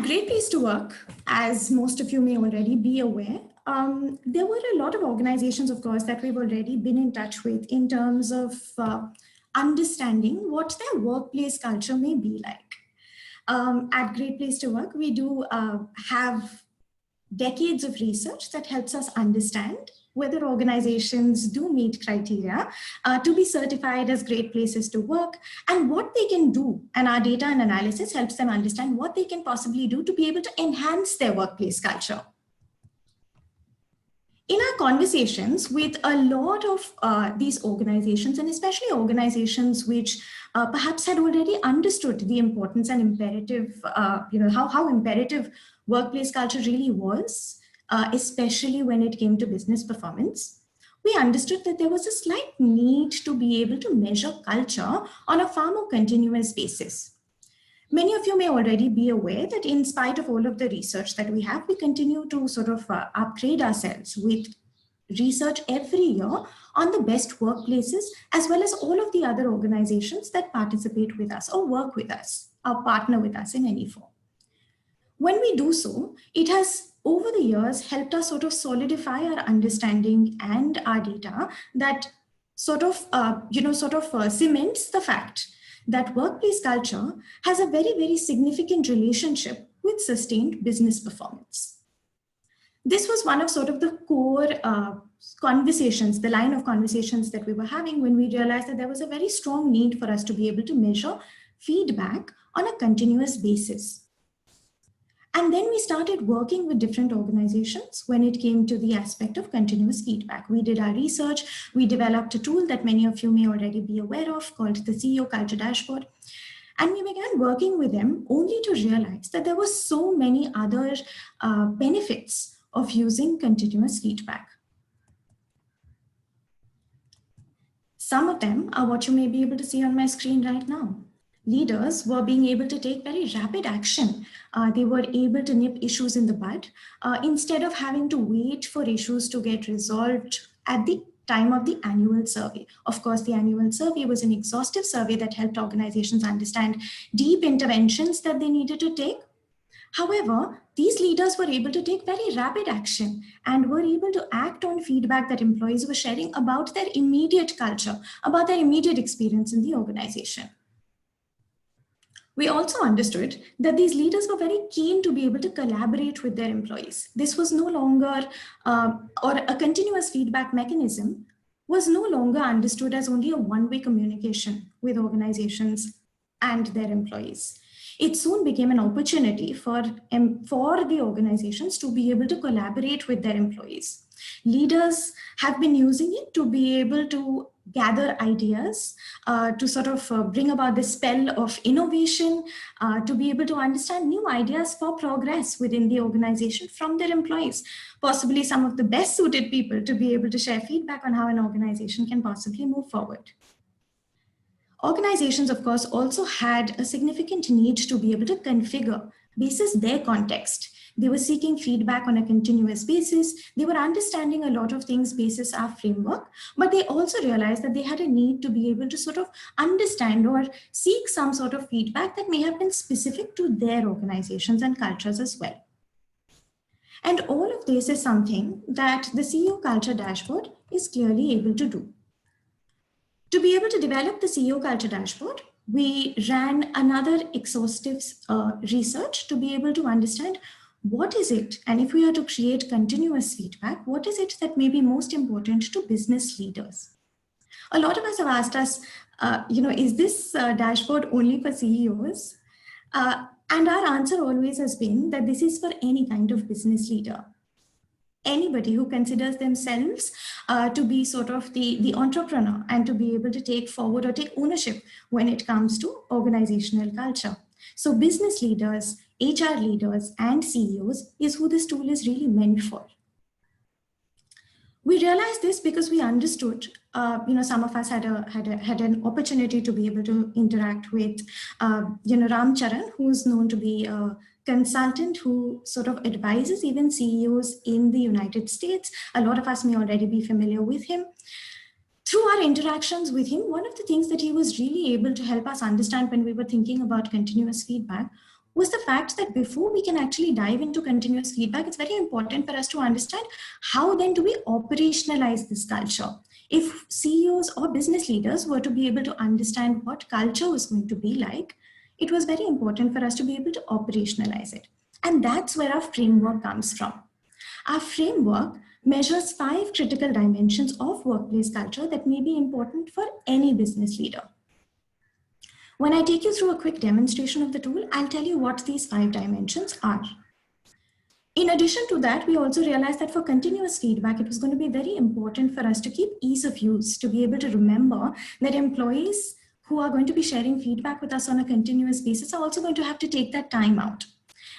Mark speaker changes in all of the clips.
Speaker 1: At Great Place to Work, as most of you may already be aware, there were a lot of organizations, of course, that we've already been in touch with in terms of understanding what their workplace culture may be like. At Great Place to Work, we do have decades of research that helps us understand whether organizations do meet criteria to be certified as great places to work and what they can do. And our data and analysis helps them understand what they can possibly do to be able to enhance their workplace culture. In our conversations with a lot of these organizations, and especially organizations which perhaps had already understood the importance and imperative, how imperative workplace culture really was, especially when it came to business performance, we understood that there was a slight need to be able to measure culture on a far more continuous basis. Many of you may already be aware that in spite of all of the research that we have, we continue to sort of upgrade ourselves with research every year on the best workplaces, as well as all of the other organizations that participate with us or work with us or partner with us in any form. When we do so, it has over the years helped us sort of solidify our understanding and our data that sort of cements the fact that workplace culture has a very, very significant relationship with sustained business performance. This was one of sort of the core conversations, the line of conversations that we were having when we realized that there was a very strong need for us to be able to measure feedback on a continuous basis. And then we started working with different organizations when it came to the aspect of continuous feedback. We did our research, we developed a tool that many of you may already be aware of called the CEO Culture Dashboard. And we began working with them only to realize that there were so many other benefits of using continuous feedback. Some of them are what you may be able to see on my screen right now. Leaders were being able to take very rapid action. They were able to nip issues in the bud instead of having to wait for issues to get resolved at the time of the annual survey. Of course, the annual survey was an exhaustive survey that helped organizations understand deep interventions that they needed to take. However, these leaders were able to take very rapid action and were able to act on feedback that employees were sharing about their immediate culture, about their immediate experience in the organization. We also understood that these leaders were very keen to be able to collaborate with their employees. This was no longer, or a continuous feedback mechanism was no longer understood as only a one-way communication with organizations and their employees. It soon became an opportunity for the organizations to be able to collaborate with their employees. Leaders have been using it to be able to gather ideas, to sort of bring about the spell of innovation, to be able to understand new ideas for progress within the organization from their employees, possibly some of the best suited people to be able to share feedback on how an organization can possibly move forward. Organizations, of course, also had a significant need to be able to configure basis their context. They were seeking feedback on a continuous basis. They were understanding a lot of things basis our framework, but they also realized that they had a need to be able to sort of understand or seek some sort of feedback that may have been specific to their organizations and cultures as well. And all of this is something that the CEO Culture Dashboard is clearly able to do. To be able to develop the CEO Culture Dashboard, we ran another exhaustive research to be able to understand what is it, and if we are to create continuous feedback, what is it that may be most important to business leaders? A lot of us have asked us, is this dashboard only for CEOs? And our answer always has been that this is for any kind of business leader. Anybody who considers themselves to be sort of the entrepreneur and to be able to take forward or take ownership when it comes to organizational culture. So business leaders, HR leaders, and CEOs is who this tool is really meant for. We realized this because we understood, some of us had an opportunity to be able to interact with, Ram Charan, who's known to be a consultant who sort of advises even CEOs in the United States. A lot of us may already be familiar with him. Through our interactions with him, one of the things that he was really able to help us understand when we were thinking about continuous feedback was the fact that before we can actually dive into continuous feedback, it's very important for us to understand how then do we operationalize this culture. If CEOs or business leaders were to be able to understand what culture was going to be like, it was very important for us to be able to operationalize it. And that's where our framework comes from. Our framework measures 5 critical dimensions of workplace culture that may be important for any business leader. When I take you through a quick demonstration of the tool, I'll tell you what these 5 dimensions are. In addition to that, we also realized that for continuous feedback, it was going to be very important for us to keep ease of use, to be able to remember that employees who are going to be sharing feedback with us on a continuous basis are also going to have to take that time out.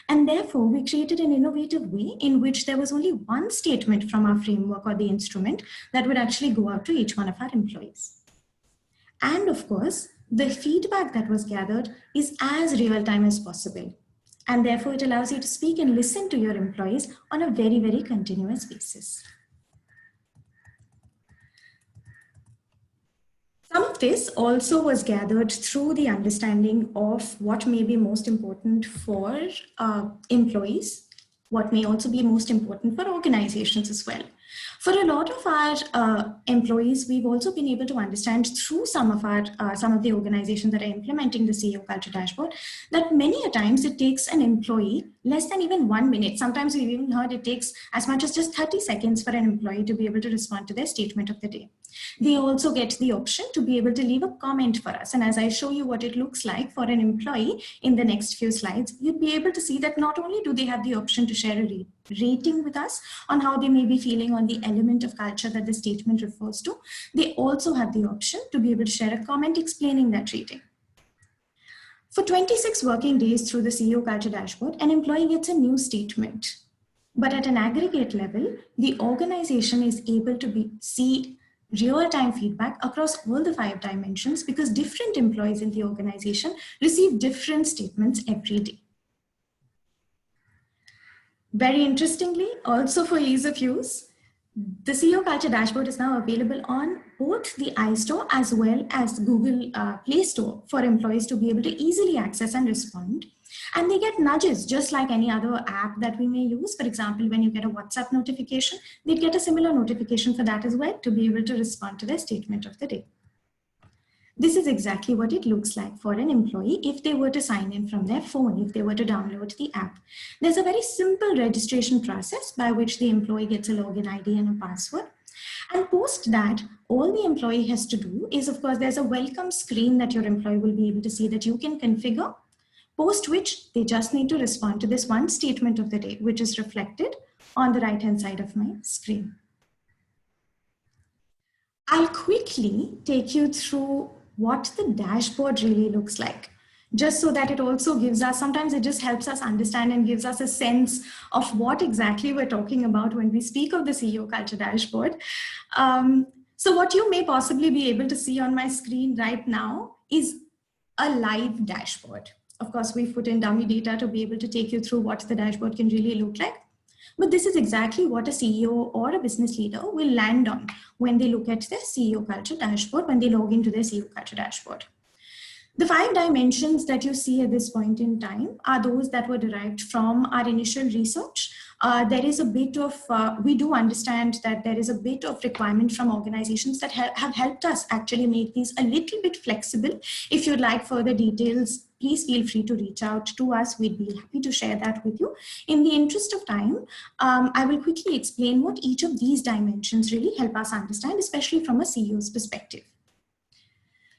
Speaker 1: And therefore, we created an innovative way in which there was only one statement from our framework or the instrument that would actually go out to each one of our employees. And of course, the feedback that was gathered is as real time as possible. And therefore, it allows you to speak and listen to your employees on a very, very continuous basis. Some of this also was gathered through the understanding of what may be most important for employees, what may also be most important for organizations as well. For a lot of our employees, we've also been able to understand through some of the organizations that are implementing the CEO Culture Dashboard that many a times it takes an employee less than even 1 minute. Sometimes we've even heard it takes as much as just 30 seconds for an employee to be able to respond to their statement of the day. They also get the option to be able to leave a comment for us. And as I show you what it looks like for an employee in the next few slides, you'd be able to see that not only do they have the option to share a rating with us on how they may be feeling on the element of culture that the statement refers to, they also have the option to be able to share a comment explaining that rating. For 26 working days through the CEO Culture Dashboard, an employee gets a new statement. But at an aggregate level, the organization is able to see real-time feedback across all the 5 dimensions because different employees in the organization receive different statements every day. Very interestingly, also for ease of use, the CEO Culture Dashboard is now available on both the iStore as well as Google Play Store for employees to be able to easily access and respond. And they get nudges just like any other app that we may use. For example, when you get a WhatsApp notification, they'd get a similar notification for that as well to be able to respond to their statement of the day. This is exactly what it looks like for an employee if they were to sign in from their phone, if they were to download the app. There's a very simple registration process by which the employee gets a login ID and a password. And post that, all the employee has to do is, of course, there's a welcome screen that your employee will be able to see that you can configure, post which they just need to respond to this one statement of the day, which is reflected on the right-hand side of my screen. I'll quickly take you through what the dashboard really looks like, just so that it also gives us, sometimes it just helps us understand and gives us a sense of what exactly we're talking about when we speak of the CEO Culture Dashboard. So what you may possibly be able to see on my screen right now is a live dashboard. Of course, we've put in dummy data to be able to take you through what the dashboard can really look like. But this is exactly what a CEO or a business leader will land on when they look at their CEO Culture Dashboard, when they log into their CEO Culture Dashboard. The 5 dimensions that you see at this point in time are those that were derived from our initial research. There is a bit of, we do understand that there is a bit of requirement from organizations that have helped us actually make these a little bit flexible. If you'd like further details, please feel free to reach out to us. We'd be happy to share that with you. In the interest of time, I will quickly explain what each of these dimensions really help us understand, especially from a CEO's perspective.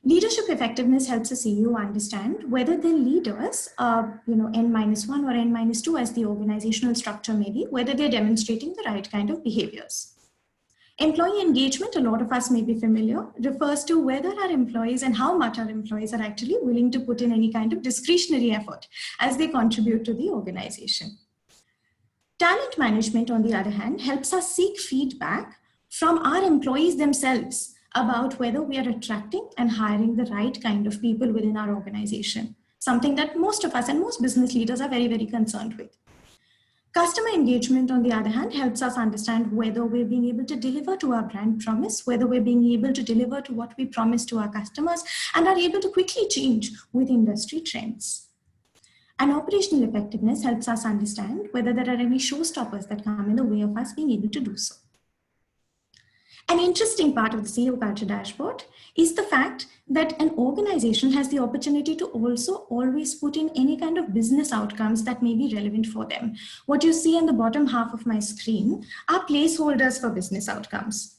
Speaker 1: Leadership effectiveness helps a CEO understand whether their leaders, N-1 or N-2 as the organizational structure may be, whether they're demonstrating the right kind of behaviors. Employee engagement, a lot of us may be familiar, refers to whether our employees and how much our employees are actually willing to put in any kind of discretionary effort as they contribute to the organization. Talent management, on the other hand, helps us seek feedback from our employees themselves about whether we are attracting and hiring the right kind of people within our organization, something that most of us and most business leaders are very, very concerned with. Customer engagement, on the other hand, helps us understand whether we're being able to deliver to our brand promise, whether we're being able to deliver to what we promise to our customers, and are able to quickly change with industry trends. And operational effectiveness helps us understand whether there are any showstoppers that come in the way of us being able to do so. An interesting part of the CEO Culture Dashboard is the fact that an organization has the opportunity to also always put in any kind of business outcomes that may be relevant for them. What you see in the bottom half of my screen are placeholders for business outcomes.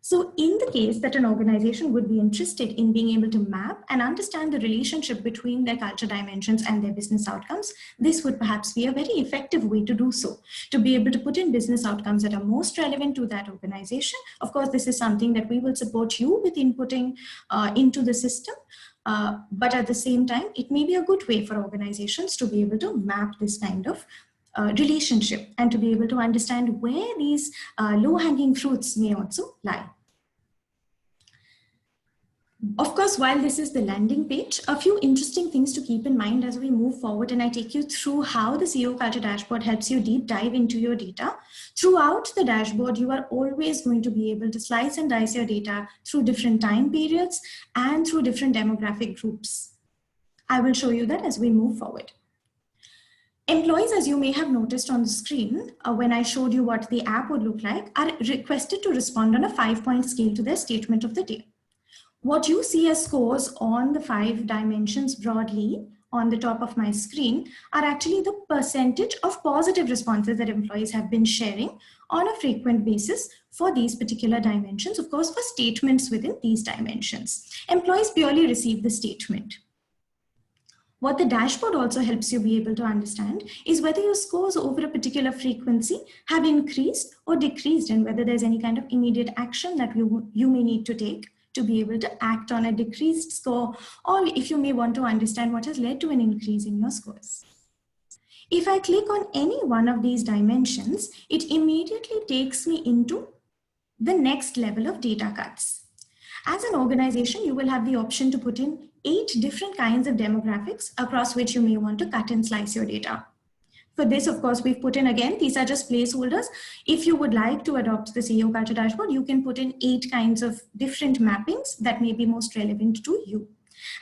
Speaker 1: So in the case that an organization would be interested in being able to map and understand the relationship between their culture dimensions and their business outcomes, this would perhaps be a very effective way to do so, to be able to put in business outcomes that are most relevant to that organization. Of course, this is something that we will support you with inputting into the system. But at the same time, it may be a good way for organizations to be able to map this kind of relationship and to be able to understand where these low-hanging fruits may also lie. Of course, while this is the landing page, a few interesting things to keep in mind as we move forward, and I take you through how the CEO Culture Dashboard helps you deep dive into your data. Throughout the dashboard, you are always going to be able to slice and dice your data through different time periods and through different demographic groups. I will show you that as we move forward. Employees, as you may have noticed on the screen, when I showed you what the app would look like, are requested to respond on a 5-point scale to their statement of the day. What you see as scores on the 5 dimensions broadly on the top of my screen are actually the percentage of positive responses that employees have been sharing on a frequent basis for these particular dimensions, of course, for statements within these dimensions. Employees purely receive the statement. What the dashboard also helps you be able to understand is whether your scores over a particular frequency have increased or decreased, and whether there's any kind of immediate action that you may need to take to be able to act on a decreased score, or if you may want to understand what has led to an increase in your scores. If I click on any one of these dimensions, it immediately takes me into the next level of data cuts. As an organization, you will have the option to put in 8 different kinds of demographics across which you may want to cut and slice your data. For this, of course, we've put in, again, these are just placeholders. If you would like to adopt the CEO Culture Dashboard, you can put in 8 kinds of different mappings that may be most relevant to you.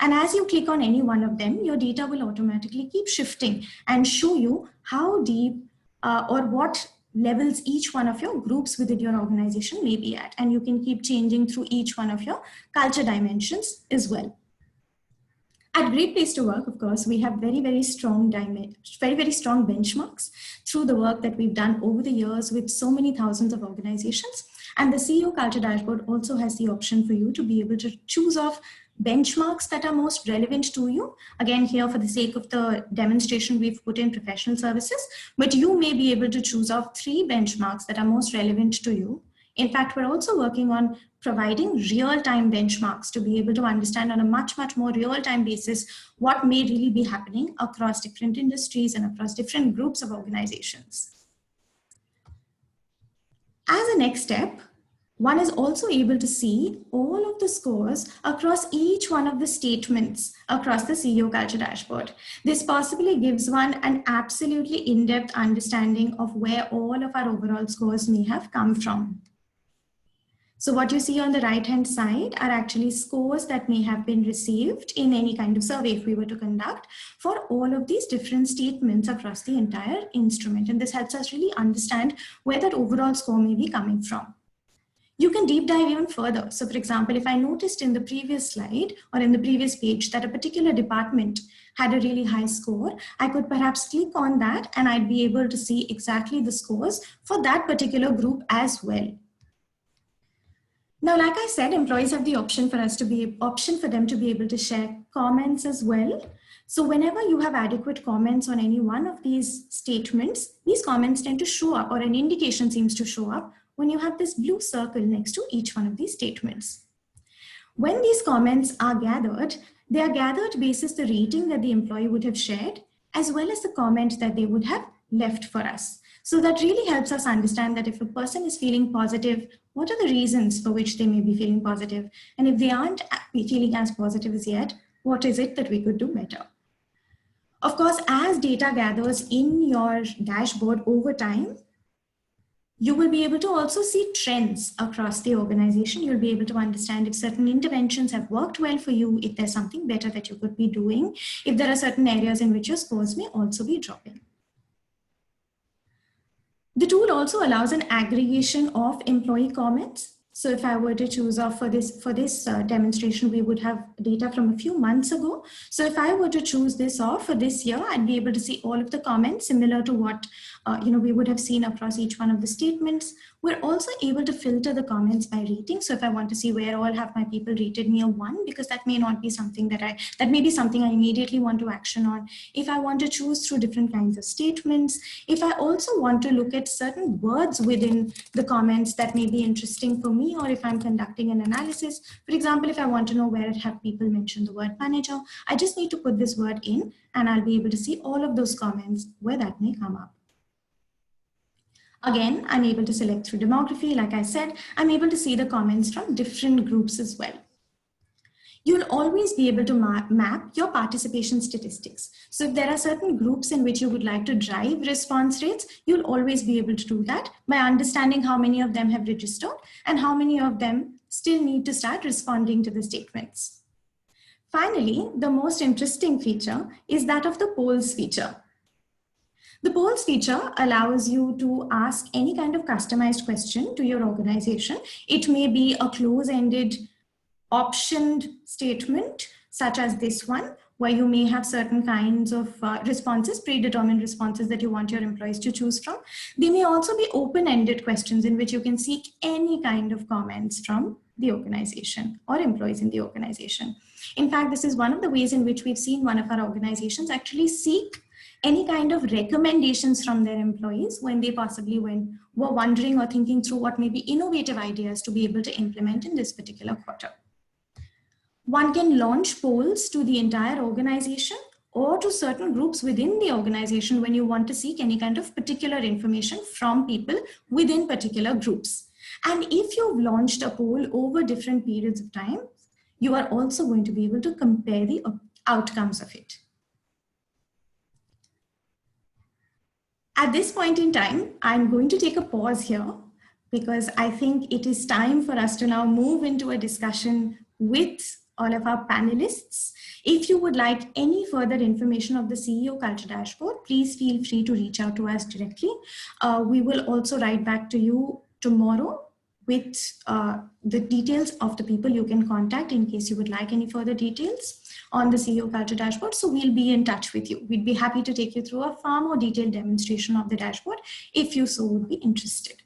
Speaker 1: And as you click on any one of them, your data will automatically keep shifting and show you how deep or what levels each one of your groups within your organization may be at. And you can keep changing through each one of your culture dimensions as well. At Great Place to Work, of course, we have very strong benchmarks through the work that we've done over the years with so many thousands of organizations. And the CEO Culture Dashboard also has the option for you to be able to choose off benchmarks that are most relevant to you. Again, here for the sake of the demonstration, we've put in professional services, but you may be able to choose off 3 benchmarks that are most relevant to you. In fact, we're also working on providing real-time benchmarks to be able to understand on a much more real-time basis what may really be happening across different industries and across different groups of organizations. As a next step, one is also able to see all of the scores across each one of the statements across the CEO Culture Dashboard. This possibly gives one an absolutely in-depth understanding of where all of our overall scores may have come from. So what you see on the right-hand side are actually scores that may have been received in any kind of survey if we were to conduct for all of these different statements across the entire instrument. And this helps us really understand where that overall score may be coming from. You can deep dive even further. So for example, if I noticed in the previous slide or in the previous page that a particular department had a really high score, I could perhaps click on that and I'd be able to see exactly the scores for that particular group as well. Now, like I said, employees have the option for them to be able to share comments as well. So whenever you have adequate comments on any one of these statements, these comments tend to show up, or an indication seems to show up when you have this blue circle next to each one of these statements. When these comments are gathered, they are gathered basis the rating that the employee would have shared, as well as the comment that they would have left for us. So that really helps us understand that if a person is feeling positive, what are the reasons for which they may be feeling positive? And if they aren't feeling as positive as yet, what is it that we could do better? Of course, as data gathers in your dashboard over time, You will be able to also see trends across the organization. You'll be able to understand if certain interventions have worked well for you, if there's something better that you could be doing, if there are certain areas in which your scores may also be dropping. The tool also allows an aggregation of employee comments. So if I were to choose off for this demonstration, we would have data from a few months ago. So if I were to choose this off for this year, I'd be able to see all of the comments similar to what we would have seen across each one of the statements. We're also able to filter the comments by rating. So if I want to see where all have my people rated me a 1, because that may not be something that may be something I immediately want to action on. If I want to choose through different kinds of statements, if I also want to look at certain words within the comments that may be interesting for me, or if I'm conducting an analysis, for example, if I want to know where have people mentioned the word manager, I just need to put this word in and I'll be able to see all of those comments where that may come up. Again, I'm able to select through demography. Like I said, I'm able to see the comments from different groups as well. You'll always be able to map your participation statistics. So if there are certain groups in which you would like to drive response rates, you'll always be able to do that by understanding how many of them have registered and how many of them still need to start responding to the statements. Finally, the most interesting feature is that of the polls feature. The polls feature allows you to ask any kind of customized question to your organization. It may be a close-ended optioned statement, such as this one, where you may have certain kinds of responses, predetermined responses that you want your employees to choose from. They may also be open-ended questions in which you can seek any kind of comments from the organization or employees in the organization. In fact, this is one of the ways in which we've seen one of our organizations actually seek any kind of recommendations from their employees when they possibly were wondering or thinking through what may be innovative ideas to be able to implement in this particular quarter. One can launch polls to the entire organization or to certain groups within the organization when you want to seek any kind of particular information from people within particular groups. And if you've launched a poll over different periods of time, you are also going to be able to compare the outcomes of it. At this point in time, I'm going to take a pause here because I think it is time for us to now move into a discussion with all of our panelists. If you would like any further information of the CEO Culture Dashboard, please feel free to reach out to us directly. We will also write back to you tomorrow with the details of the people you can contact in case you would like any further details on the CEO Culture Dashboard. So we'll be in touch with you. We'd be happy to take you through a far more detailed demonstration of the dashboard if you so would be interested.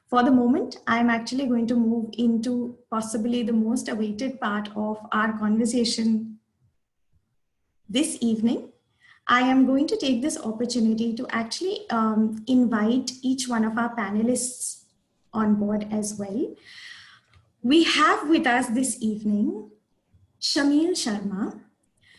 Speaker 1: For the moment, I'm actually going to move into possibly the most awaited part of our conversation this evening. I am going to take this opportunity to actually invite each one of our panelists on board as well. We have with us this evening Shameel Sharma.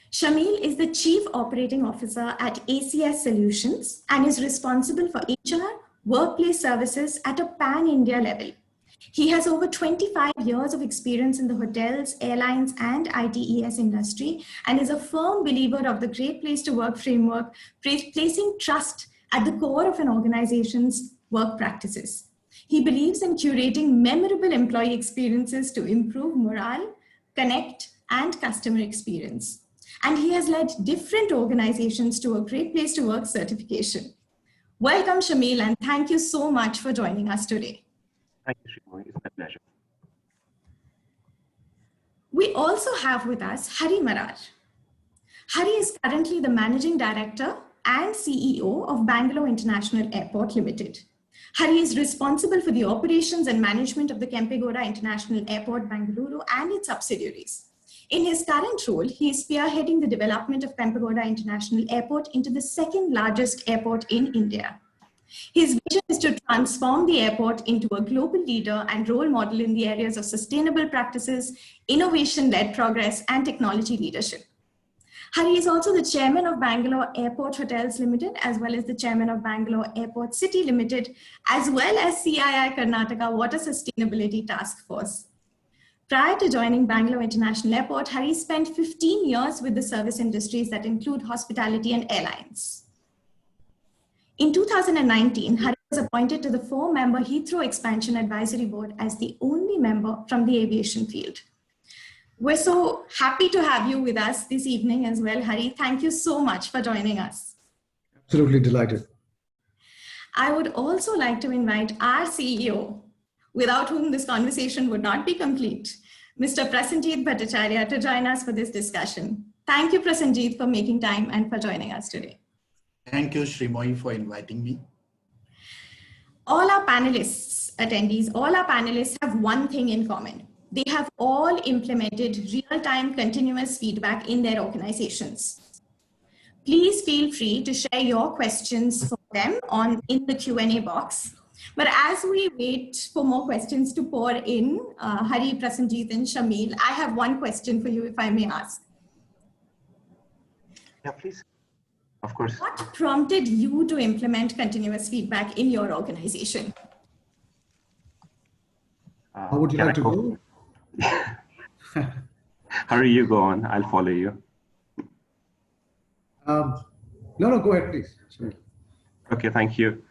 Speaker 1: Shameel is the Chief Operating Officer at ACS Solutions and is responsible for HR, workplace services at a pan-India level. He has over 25 years of experience in the hotels, airlines, and ITES industry and is a firm believer of the Great Place to Work framework, placing trust at the core of an organization's work practices. He believes in curating memorable employee experiences to improve morale, connect, and customer experience. And he has led different organizations to a Great Place to Work certification. Welcome, Shameel, and thank you so much for joining us today.
Speaker 2: Thank you, Srimoni. It's my pleasure.
Speaker 1: We also have with us Hari Marar. Hari is currently the Managing Director and CEO of Bangalore International Airport Limited. Hari is responsible for the operations and management of the Kempegowda International Airport, Bangalore, and its subsidiaries. In his current role, he is spearheading the development of Kempegowda International Airport into the second largest airport in India. His vision is to transform the airport into a global leader and role model in the areas of sustainable practices, innovation-led progress, and technology leadership. Hari is also the chairman of Bangalore Airport Hotels Limited, as well as the chairman of Bangalore Airport City Limited, as well as CII Karnataka Water Sustainability Task Force. Prior to joining Bangalore International Airport, Hari spent 15 years with the service industries that include hospitality and airlines. In 2019, Hari was appointed to the 4-member Heathrow Expansion Advisory Board as the only member from the aviation field. We're so happy to have you with us this evening as well, Hari. Thank you so much for joining us.
Speaker 3: Absolutely delighted.
Speaker 1: I would also like to invite our CEO, without whom this conversation would not be complete, Mr. Prasenjit Bhattacharya, to join us for this discussion. Thank you, Prasenjit, for making time and for joining us today.
Speaker 4: Thank you, Srimoy, for inviting me.
Speaker 1: All our panelists have one thing in common. They have all implemented real-time continuous feedback in their organizations. Please feel free to share your questions for them in the Q&A box. But as we wait for more questions to pour in, Hari, Prasenjit, and Shameel, I have one question for you, if I may ask.
Speaker 2: Yeah, please. Of course.
Speaker 1: What prompted you to implement continuous feedback in your organization?
Speaker 3: How would you like to go?
Speaker 2: Hari, you go on. I'll follow you.
Speaker 3: No, go ahead, please. Sorry.
Speaker 2: Okay, thank you.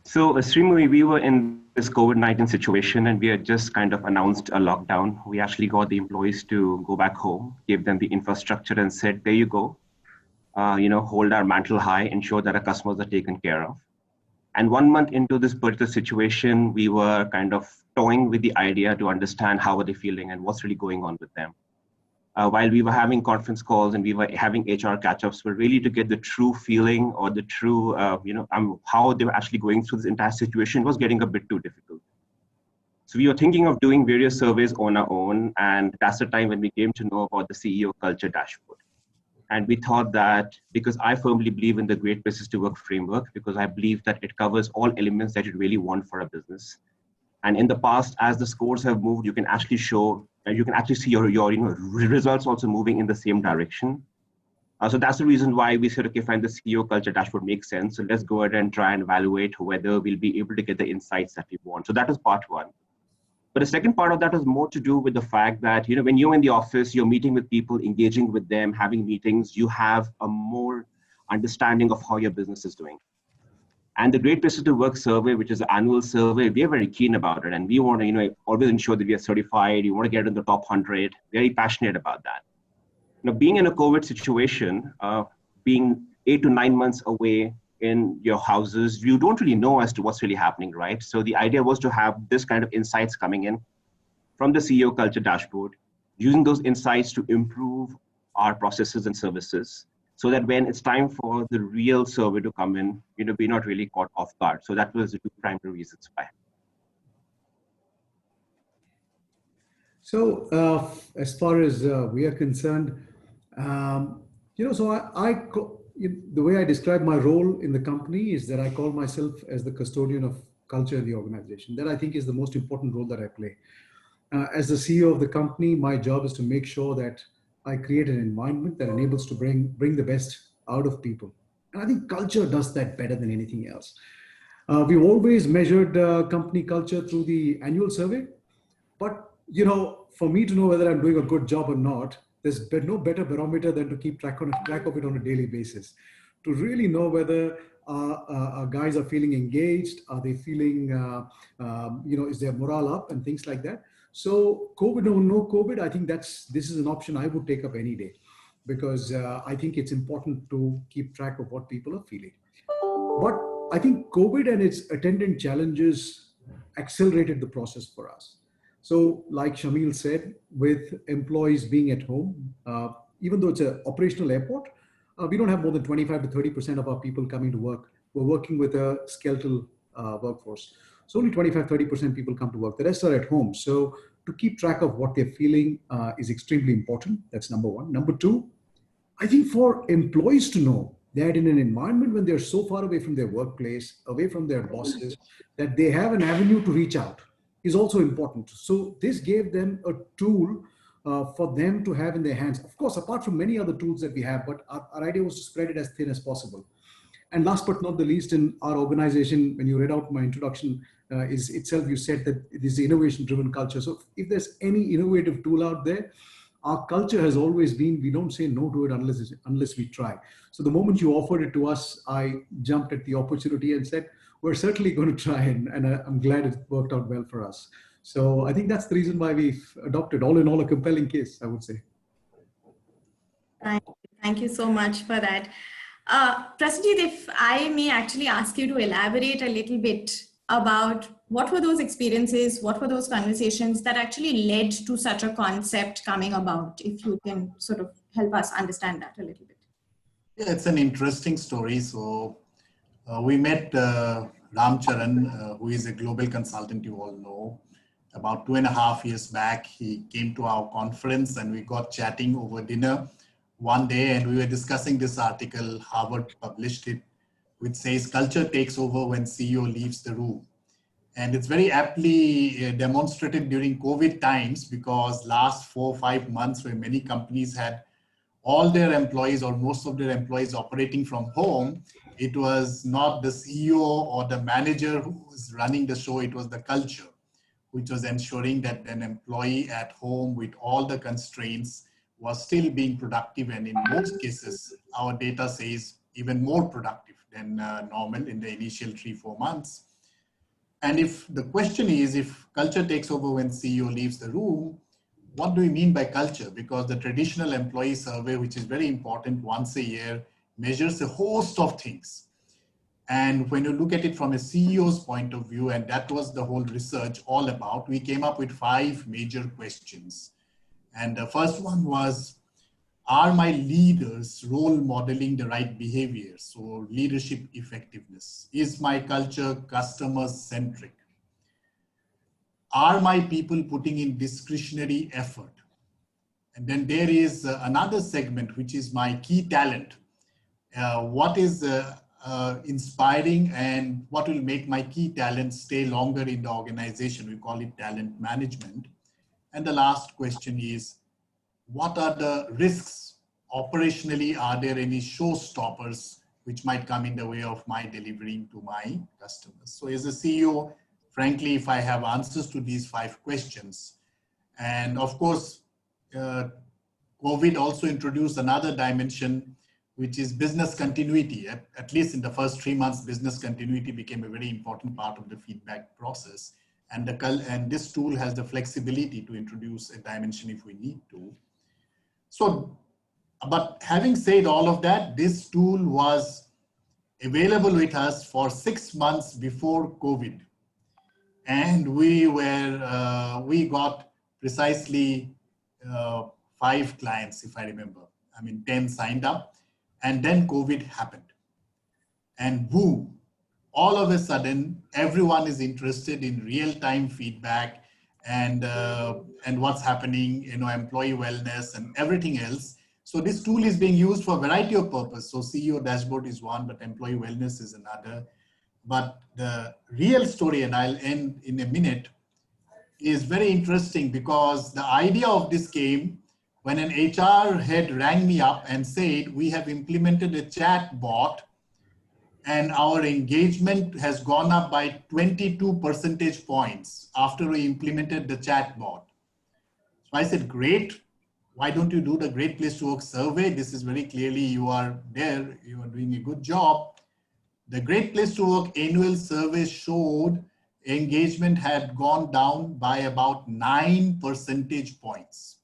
Speaker 2: So, Srimoy, we were in this COVID-19 situation and we had just kind of announced a lockdown. We actually got the employees to go back home, gave them the infrastructure and said, there you go. Hold our mantle high, ensure that our customers are taken care of. And 1 month into this particular situation, we were kind of toying with the idea to understand how are they feeling and what's really going on with them. While we were having conference calls and we were having HR catch-ups, but really to get the true feeling or the true, how they were actually going through this entire situation was getting a bit too difficult. So we were thinking of doing various surveys on our own, and that's the time when we came to know about the CEO Culture Dashboard. And we thought that because I firmly believe in the Great Places to Work framework, because I believe that it covers all elements that you really want for a business. And in the past, as the scores have moved, you can actually see your results also moving in the same direction. So that's the reason why we said, okay, fine, the CEO Culture Dashboard makes sense. So let's go ahead and try and evaluate whether we'll be able to get the insights that we want. So that is part one. But the second part of that is more to do with the fact that, when you're in the office, you're meeting with people, engaging with them, having meetings, you have a more understanding of how your business is doing. And the Great Places to Work survey, which is an annual survey, we are very keen about it. And we want to, always ensure that we are certified. You want to get in the top 100, very passionate about that. Being in a COVID situation, being 8 to 9 months away in your houses, you don't really know as to what's really happening, right? So the idea was to have this kind of insights coming in from the CEO Culture Dashboard, using those insights to improve our processes and services so that when it's time for the real survey to come in, we're not really caught off guard. So that was the two primary reasons why.
Speaker 3: So as far as we are concerned, so the way I describe my role in the company is that I call myself as the custodian of culture in the organization. That I think is the most important role that I play. As the CEO of the company, my job is to make sure that I create an environment that enables to bring the best out of people. And I think culture does that better than anything else. We've always measured company culture through the annual survey, but for me to know whether I'm doing a good job or not, there's no better barometer than to keep track of it on a daily basis. To really know whether our guys are feeling engaged, are they feeling, is their morale up and things like that. So COVID or no COVID, I think this is an option I would take up any day, because I think it's important to keep track of what people are feeling. But I think COVID and its attendant challenges accelerated the process for us. So like Shameel said, with employees being at home, even though it's an operational airport, we don't have more than 25 to 30% of our people coming to work. We're working with a skeletal workforce. So only 25, 30% people come to work. The rest are at home. So to keep track of what they're feeling is extremely important. That's number one. Number two, I think for employees to know that in an environment when they're so far away from their workplace, away from their bosses, that they have an avenue to reach out is also important. So this gave them a tool for them to have in their hands. Of course, apart from many other tools that we have, but our idea was to spread it as thin as possible. And last but not the least, in our organization, when you read out my introduction, you said that it is an innovation-driven culture. So if there's any innovative tool out there, our culture has always been, we don't say no to it unless we try. So the moment you offered it to us, I jumped at the opportunity and said, we're certainly going to try, and I'm glad it worked out well for us. So I think that's the reason why we've adopted, all in all, a compelling case, I would say.
Speaker 1: Thank you so much for that. Prasenjit, if I may actually ask you to elaborate a little bit about what were those experiences, what were those conversations that actually led to such a concept coming about, if you can sort of help us understand that a little bit.
Speaker 4: Yeah, it's an interesting story. So we met Ram Charan, who is a global consultant, you all know. About 2.5 years back, he came to our conference and we got chatting over dinner one day, and we were discussing this article. Harvard published it, which says culture takes over when CEO leaves the room. And it's very aptly demonstrated during COVID times, because last 4 or 5 months where many companies had all their employees or most of their employees operating from home, it was not the CEO or the manager who was running the show, it was the culture, which was ensuring that an employee at home with all the constraints was still being productive, and in most cases, our data says even more productive than normal in the initial 3-4 months. And if the question is, if culture takes over when CEO leaves the room, what do we mean by culture? Because the traditional employee survey, which is very important once a year, measures a host of things. And when you look at it from a CEO's point of view, and that was the whole research all about, we came up with 5 major questions. And the first one was, are my leaders role modeling the right behaviors? So leadership effectiveness. Is my culture customer centric? Are my people putting in discretionary effort? And then there is another segment, which is my key talent. What is inspiring and what will make my key talent stay longer in the organization? We call it talent management. And the last question is, what are the risks? Operationally, are there any showstoppers which might come in the way of my delivering to my customers? So as a CEO, frankly, if I have answers to these 5 questions, and of course, COVID also introduced another dimension, which is business continuity. At least in the first 3 months, business continuity became a very important part of the feedback process. And this tool has the flexibility to introduce a dimension if we need to. So, but having said all of that, this tool was available with us for 6 months before COVID. And we got precisely 5 clients, if I remember. I mean, 10 signed up, and then COVID happened. And boom, all of a sudden, everyone is interested in real-time feedback and what's happening, employee wellness and everything else. So this tool is being used for a variety of purposes. So CEO dashboard is one, but employee wellness is another. But the real story, and I'll end in a minute, is very interesting, because the idea of this came when an HR head rang me up and said, we have implemented a chat bot and our engagement has gone up by 22 percentage points after we implemented the chat bot. So I said, great. Why don't you do the Great Place to Work survey? This is very clearly you are there. You are doing a good job. The Great Place to Work annual survey showed engagement had gone down by about 9 percentage points.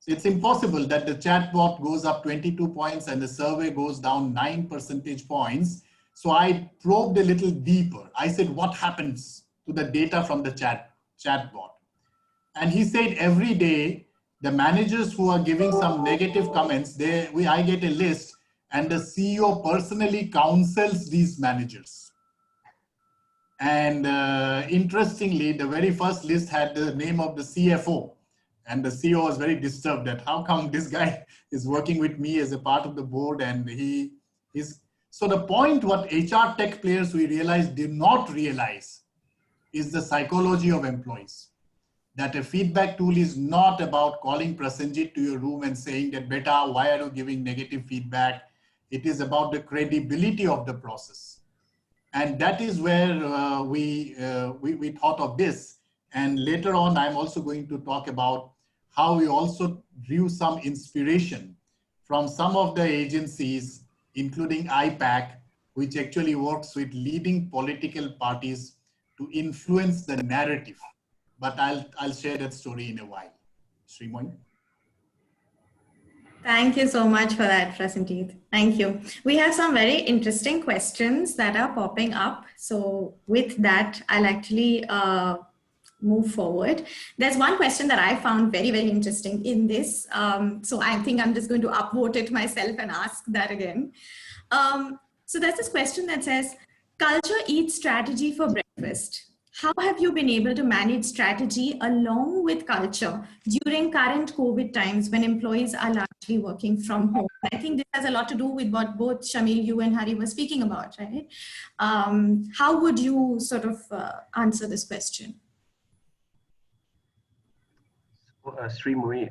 Speaker 4: So it's impossible that the chatbot goes up 22 points and the survey goes down 9 percentage points. So I probed a little deeper. I said, what happens to the data from the chatbot? And he said, every day, the managers who are giving some negative comments, I get a list, and the CEO personally counsels these managers. And interestingly, the very first list had the name of the CFO. And the CEO was very disturbed that how come this guy is working with me as a part of the board, and he is. So the point what HR tech players we realized did not realize is the psychology of employees. That a feedback tool is not about calling Prasenjit to your room and saying that, beta, why are you giving negative feedback? It is about the credibility of the process. And that is where we thought of this. And later on, I'm also going to talk about how we also drew some inspiration from some of the agencies, including IPAC, which actually works with leading political parties to influence the narrative. But I'll share that story in a while. Srimoy.
Speaker 1: Thank you so much for that, Prasenjit. Thank you. We have some very interesting questions that are popping up. So with that, I'll actually move forward. There's one question that I found very, very interesting in this. So I think I'm just going to upvote it myself and ask that again. So there's this question that says, culture eats strategy for breakfast. How have you been able to manage strategy along with culture during current COVID times when employees are largely working from home? I think this has a lot to do with what both Shameel, you and Hari were speaking about, right? How would you sort of answer this question?
Speaker 2: Srimoy,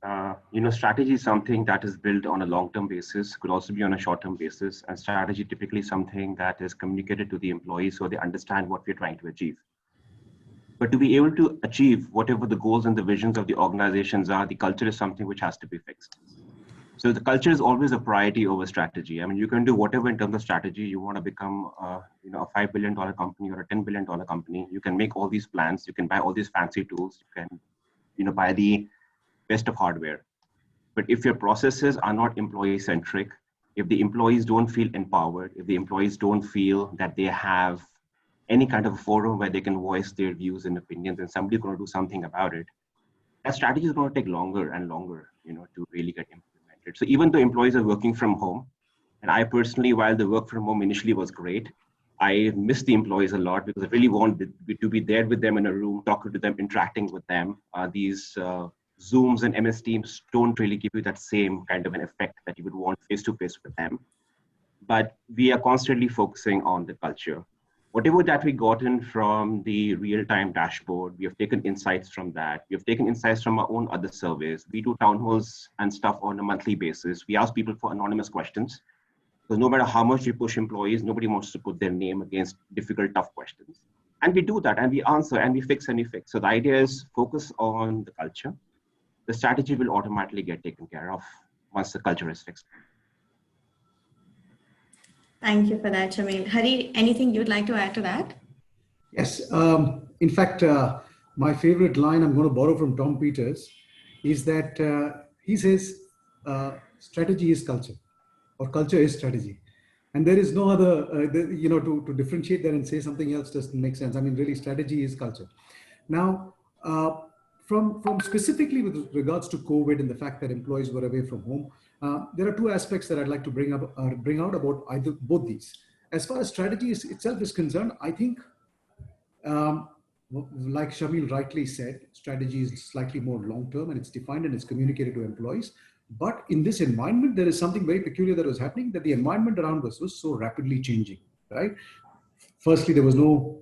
Speaker 2: strategy is something that is built on a long-term basis, could also be on a short-term basis, and strategy typically something that is communicated to the employees so they understand what we're trying to achieve. But to be able to achieve whatever the goals and the visions of the organizations are, the culture is something which has to be fixed. So the culture is always a priority over strategy. I mean, you can do whatever in terms of strategy. You want to become, a $5 billion company or a $10 billion company. You can make all these plans. You can buy all these fancy tools. You can, buy the best of hardware. But if your processes are not employee-centric, if the employees don't feel empowered, if the employees don't feel that they have any kind of a forum where they can voice their views and opinions and somebody's going to do something about it, that strategy is going to take longer and longer, to really get implemented. So even though employees are working from home, and I personally, while the work from home initially was great, I miss the employees a lot because I really want to be there with them in a room, talking to them, interacting with them. These Zooms and MS Teams don't really give you that same kind of an effect that you would want face-to-face with them. But we are constantly focusing on the culture. Whatever that we gotten from the real-time dashboard, we have taken insights from that. We have taken insights from our own other surveys. We do town halls and stuff on a monthly basis. We ask people for anonymous questions. Because no matter how much you push employees, nobody wants to put their name against difficult, tough questions. And we do that, and we answer, and we fix, and we fix. So the idea is focus on the culture. The strategy will automatically get taken care of once the culture is fixed.
Speaker 1: Thank you for that, Shameel. Hari, anything you'd like to add to that?
Speaker 3: Yes. In fact, my favorite line I'm going to borrow from Tom Peters is that he says, strategy is culture, or culture is strategy. And there is no other, to differentiate that and say something else doesn't make sense. I mean, really, strategy is culture. Now, from specifically with regards to COVID and the fact that employees were away from home, there are two aspects that I'd like to bring out about both these. As far as strategy itself is concerned, I think, like Shameel rightly said, strategy is slightly more long-term and it's defined and it's communicated to employees. But in this environment, there is something very peculiar that was happening, that the environment around us was so rapidly changing, right? Firstly, there was no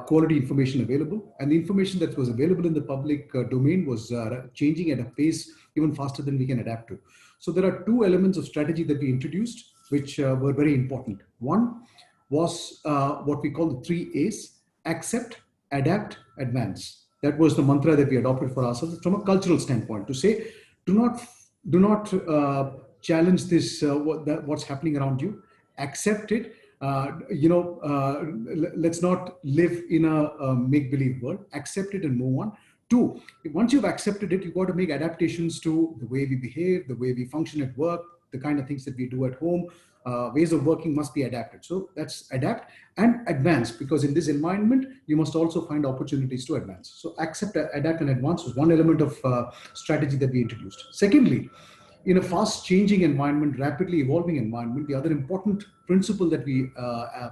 Speaker 3: quality information available, and the information that was available in the public domain was changing at a pace even faster than we can adapt to. So there are two elements of strategy that we introduced, which were very important. One was what we call the 3 A's: accept, adapt, advance. That was the mantra that we adopted for ourselves from a cultural standpoint, to say, do not challenge this, what's happening around you, accept it. Let's not live in a make-believe world. Accept it and move on. 2, once you've accepted it, you've got to make adaptations to the way we behave, the way we function at work, the kind of things that we do at home. Ways of working must be adapted. So that's adapt and advance, because in this environment, you must also find opportunities to advance. So accept, adapt, and advance was one element of strategy that we introduced. Secondly, in a fast changing environment, rapidly evolving environment, the other important principle that we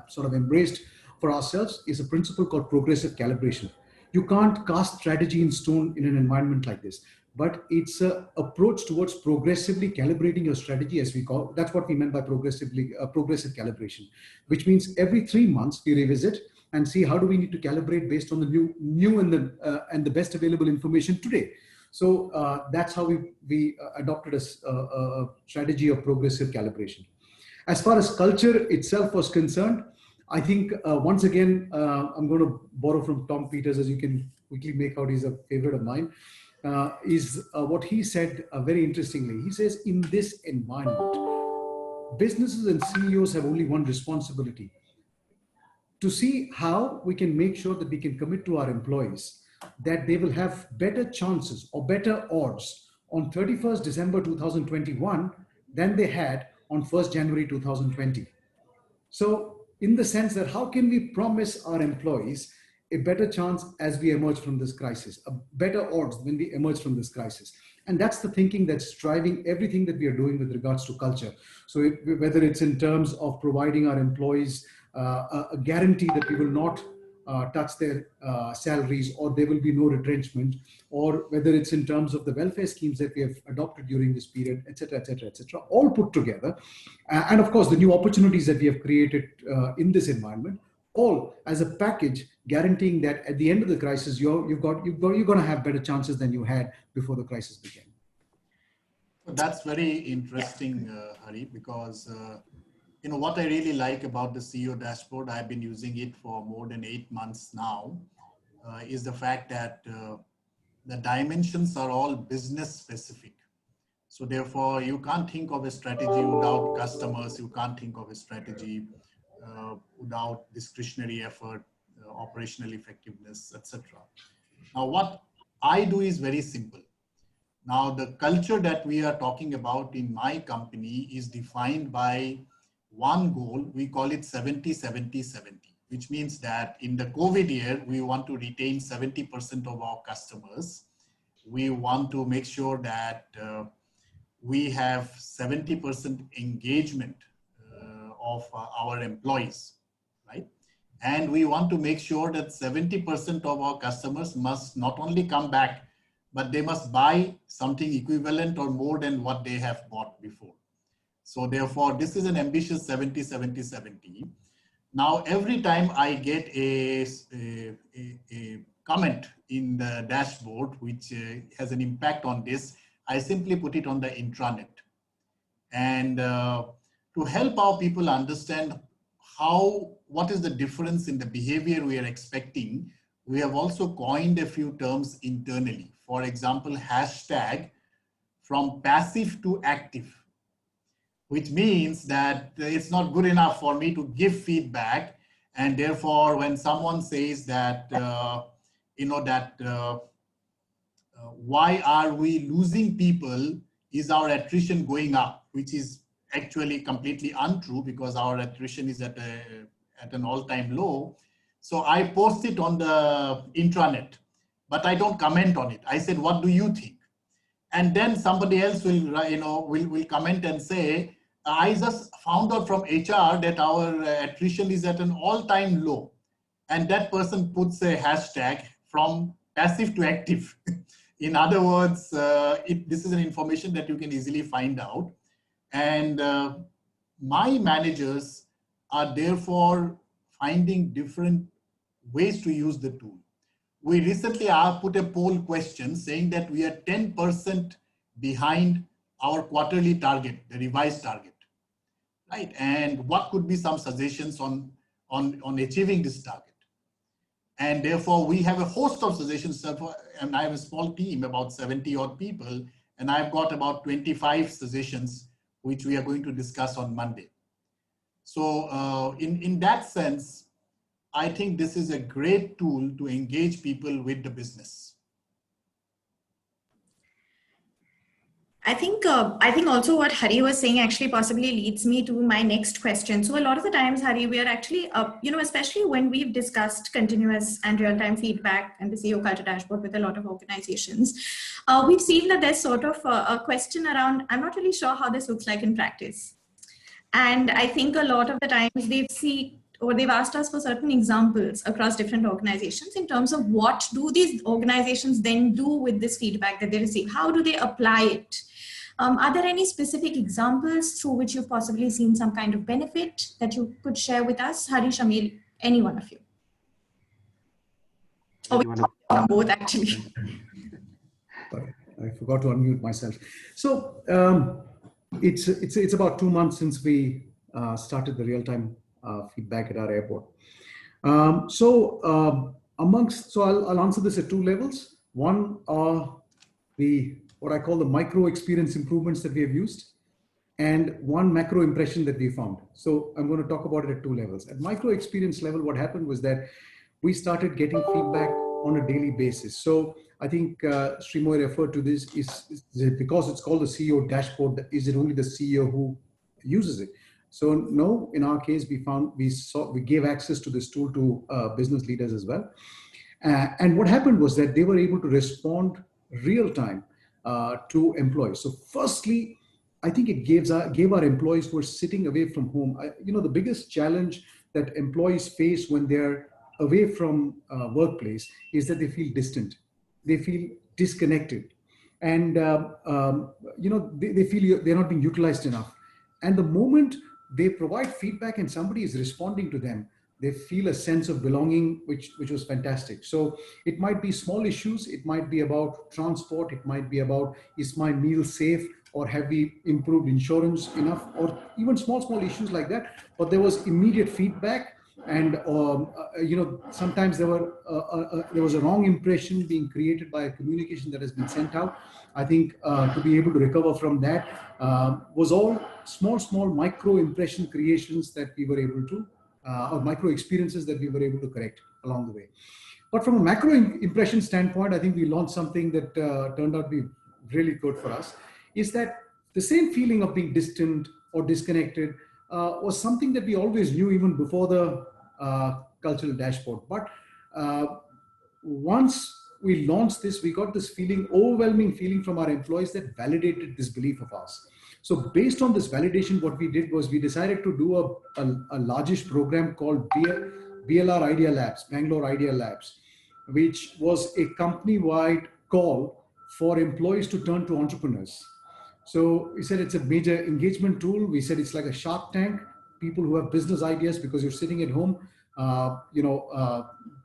Speaker 3: sort of embraced for ourselves is a principle called progressive calibration. You can't cast strategy in stone in an environment like this, but it's an approach towards progressively calibrating your strategy, as we call. That's what we meant by progressive calibration, which means every 3 months we revisit and see how do we need to calibrate based on the new and the best available information today. So that's how we adopted a strategy of progressive calibration. As far as culture itself was concerned, I think once again, I'm going to borrow from Tom Peters, as you can quickly make out, he's a favorite of mine. is what he said very interestingly. He says, in this environment, businesses and CEOs have only one responsibility: to see how we can make sure that we can commit to our employees that they will have better chances or better odds on 31st December 2021 than they had on 1st January 2020. So in the sense that how can we promise our employees a better chance as we emerge from this crisis, a better odds when we emerge from this crisis? And that's the thinking that's driving everything that we are doing with regards to culture. So whether it's in terms of providing our employees a guarantee that we will not touch their salaries, or there will be no retrenchment, or whether it's in terms of the welfare schemes that we have adopted during this period, etc., etc., etc., all put together, and of course the new opportunities that we have created in this environment, all as a package, guaranteeing that at the end of the crisis, you're going to have better chances than you had before the crisis began.
Speaker 4: That's very interesting, Hari, because what I really like about the CEO dashboard, I've been using it for more than 8 months now, is the fact that the dimensions are all business specific. So therefore, you can't think of a strategy without customers. You can't think of a strategy without discretionary effort, operational effectiveness, etc. Now, what I do is very simple. Now, the culture that we are talking about in my company is defined by one goal. We call it 70-70-70, which means that in the COVID year, we want to retain 70% of our customers. We want to make sure that we have 70% engagement of our employees, right? And we want to make sure that 70% of our customers must not only come back, but they must buy something equivalent or more than what they have bought before. So therefore, this is an ambitious 70-70-70. Now, every time I get a comment in the dashboard, which has an impact on this, I simply put it on the intranet. And to help our people understand what is the difference in the behavior we are expecting, we have also coined a few terms internally. For example, hashtag from passive to active, which means that it's not good enough for me to give feedback. And therefore, when someone says that, why are we losing people? Is our attrition going up? Which is actually completely untrue, because our attrition is at an all-time low. So I post it on the intranet, but I don't comment on it. I said, what do you think? And then somebody else will comment and say, I just found out from HR that our attrition is at an all-time low. And that person puts a hashtag from passive to active. In other words, this is an information that you can easily find out. And my managers are therefore finding different ways to use the tool. We recently put a poll question saying that we are 10% behind our quarterly target, the revised target, right? And what could be some suggestions on achieving this target? And therefore, we have a host of suggestions. And I have a small team, about 70 odd people, and I've got about 25 suggestions, which we are going to discuss on Monday. So in that sense, I think this is a great tool to engage people with the business.
Speaker 1: I think also what Hari was saying actually possibly leads me to my next question. So a lot of the times, Hari, we are actually, especially when we've discussed continuous and real-time feedback and the CEO culture dashboard with a lot of organizations, we've seen that there's sort of a question around, I'm not really sure how this looks like in practice. And I think a lot of the times they've asked us for certain examples across different organizations in terms of what do these organizations then do with this feedback that they receive? How do they apply it? Are there any specific examples through which you've possibly seen some kind of benefit that you could share with us? Hari, Shameel, any one of you? Or both, actually.
Speaker 3: Sorry, I forgot to unmute myself. So it's about 2 months since we started the real-time feedback at our airport. So I'll answer this at 2 levels. One, what I call the micro experience improvements that we have used, and one macro impression that we found. So I'm going to talk about it at two levels. At micro experience level, what happened was that we started getting feedback on a daily basis. So I think Srimoy referred to this, is because it's called the CEO dashboard, is it only the CEO who uses it? So no, in our case, we gave access to this tool to business leaders as well. And what happened was that they were able to respond real time to employees. So firstly, I think it gave our employees who are sitting away from home, the biggest challenge that employees face when they're away from workplace is that they feel distant, they feel disconnected, and they feel they're not being utilized enough. And the moment they provide feedback and somebody is responding to them, they feel a sense of belonging, which was fantastic. So it might be small issues, it might be about transport, it might be about, is my meal safe, or have we improved insurance enough, or even small issues like that. But there was immediate feedback, and sometimes there was a wrong impression being created by a communication that has been sent out. I think to be able to recover from that was all small micro impression creations that we were able to, or micro experiences that we were able to correct along the way. But from a macro impression standpoint, I think we launched something that turned out to be really good for us, is that the same feeling of being distant or disconnected was something that we always knew even before the cultural dashboard. But once we launched this, we got this overwhelming feeling from our employees that validated this belief of ours. So based on this validation, what we did was we decided to do a largish program called BLR Idea Labs, Bangalore Idea Labs, which was a company-wide call for employees to turn to entrepreneurs. So we said it's a major engagement tool. We said it's like a Shark Tank. People who have business ideas, because you're sitting at home,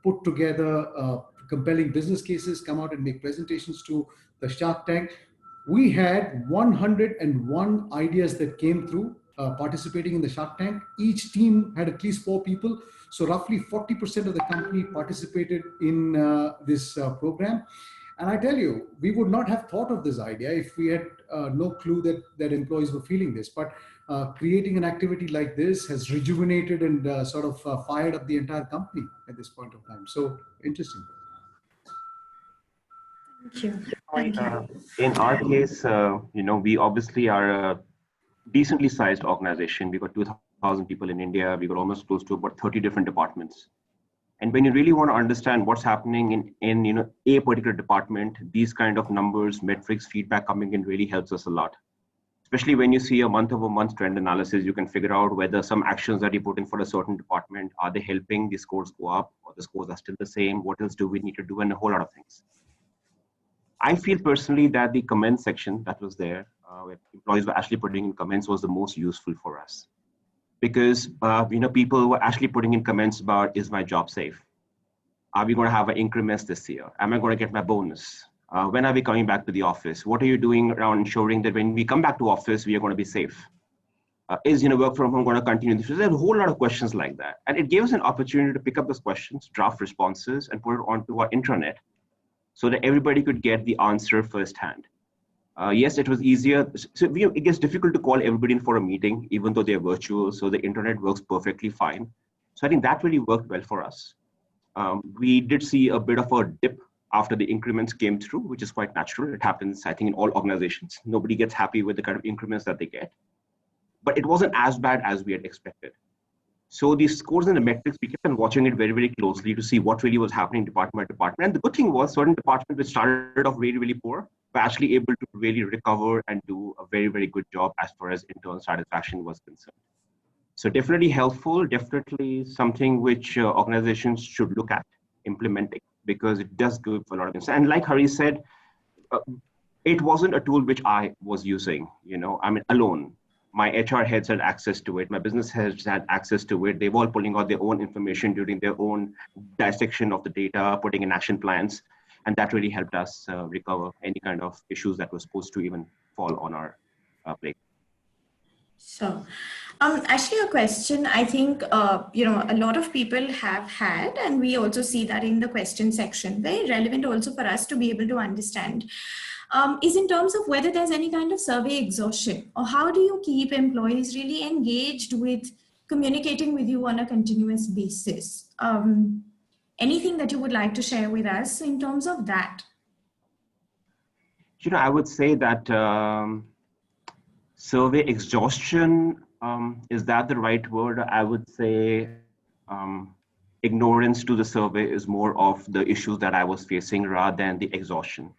Speaker 3: put together compelling business cases, come out and make presentations to the Shark Tank. We had 101 ideas that came through participating in the Shark Tank. Each team had at least 4 people. So roughly 40% of the company participated in this program. And I tell you, we would not have thought of this idea if we had no clue that employees were feeling this. But creating an activity like this has rejuvenated and fired up the entire company at this point of time. So interesting.
Speaker 1: Thank you. Thank you.
Speaker 2: In our case, we obviously are a decently sized organization. We've got 2,000 people in India. We've got almost close to about 30 different departments. And when you really want to understand what's happening in a particular department, these kind of numbers, metrics, feedback coming in really helps us a lot. Especially when you see a month-over-month trend analysis, you can figure out whether some actions that you put in for a certain department, are they helping the scores go up, or the scores are still the same? What else do we need to do? And a whole lot of things. I feel personally that the comment section that was there, where employees were actually putting in comments, was the most useful for us. Because people were actually putting in comments about, is my job safe? Are we going to have an increments this year? Am I going to get my bonus? When are we coming back to the office? What are you doing around ensuring that when we come back to office, we are going to be safe? Is work from home going to continue? So there's a whole lot of questions like that. And it gave us an opportunity to pick up those questions, draft responses, and put it onto our intranet so that everybody could get the answer firsthand. Yes, it was easier. So it gets difficult to call everybody in for a meeting, even though they're virtual. So the internet works perfectly fine. So I think that really worked well for us. We did see a bit of a dip after the increments came through, which is quite natural. It happens, I think, in all organizations. Nobody gets happy with the kind of increments that they get. But it wasn't as bad as we had expected. So the scores and the metrics, we kept on watching it very, very closely to see what really was happening department by department. And the good thing was certain departments which started off really, really poor were actually able to really recover and do a very, very good job as far as internal satisfaction was concerned. So definitely helpful, definitely something which organizations should look at implementing, because it does give a lot of insight. And like Hari said, it wasn't a tool which I was using, alone. My HR heads had access to it. My business heads had access to it. They were all pulling out their own information during their own dissection of the data, putting in action plans. And that really helped us recover any kind of issues that were supposed to even fall on our plate.
Speaker 1: So, actually a question I think, a lot of people have had, and we also see that in the question section, very relevant also for us to be able to understand. is in terms of whether there's any kind of survey exhaustion, or how do you keep employees really engaged with communicating with you on a continuous basis? Anything that you would like to share with us in terms of that?
Speaker 2: I would say that survey exhaustion, is that the right word? I would say ignorance to the survey is more of the issues that I was facing rather than the exhaustion.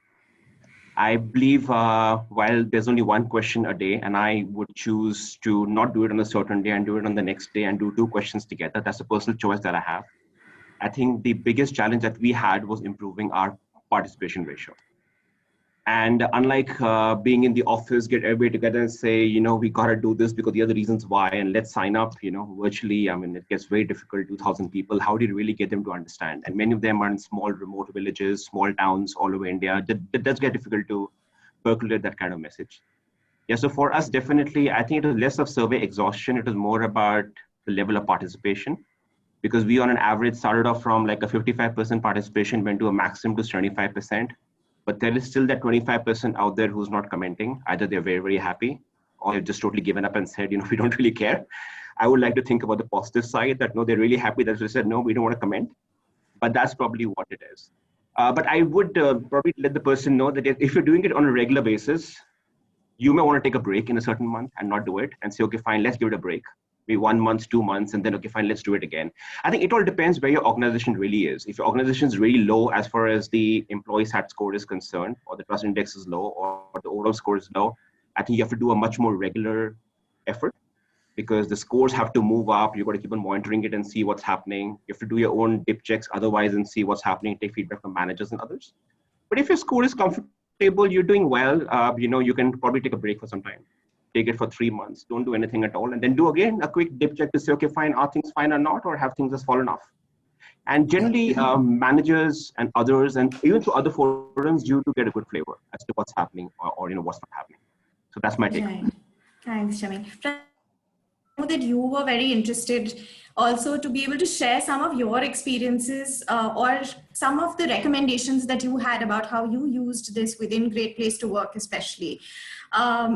Speaker 2: I believe while there's only one question a day, and I would choose to not do it on a certain day and do it on the next day and do 2 questions together. That's a personal choice that I have. I think the biggest challenge that we had was improving our participation ratio. And unlike being in the office, get everybody together and say, we got to do this because the other reasons why, and let's sign up, virtually. I mean, it gets very difficult, 2,000 people. How do you really get them to understand? And many of them are in small remote villages, small towns all over India. It does get difficult to percolate that kind of message. Yeah, so for us, definitely, I think it was less of survey exhaustion. It was more about the level of participation, because we on an average started off from like a 55% participation, went to a maximum to 75%. But there is still that 25% out there who's not commenting. Either they're very, very happy, or they've just totally given up and said, we don't really care. I would like to think about the positive side that, no, they're really happy that they said, no, we don't want to comment. But that's probably what it is. But I would probably let the person know that if you're doing it on a regular basis, you may want to take a break in a certain month and not do it and say, okay, fine, let's give it a break. Maybe 1 month, 2 months, and then, okay, fine, let's do it again. I think it all depends where your organization really is. If your organization is really low as far as the employee sat score is concerned, or the trust index is low, or the overall score is low, I think you have to do a much more regular effort, because the scores have to move up. You've got to keep on monitoring it and see what's happening. You have to do your own dip checks otherwise and see what's happening, take feedback from managers and others. But if your score is comfortable, you're doing well, you can probably take a break for some time. Take it for 3 months, don't do anything at all, and then do again a quick dip check to say, okay, fine, are things fine or not, or have things just fallen off? And generally, managers and others, and even through other forums, you to get a good flavor as to what's happening or what's not happening. So that's my take.
Speaker 1: Right. Thanks, Shameel. I know that you were very interested also to be able to share some of your experiences or some of the recommendations that you had about how you used this within Great Place to Work, especially.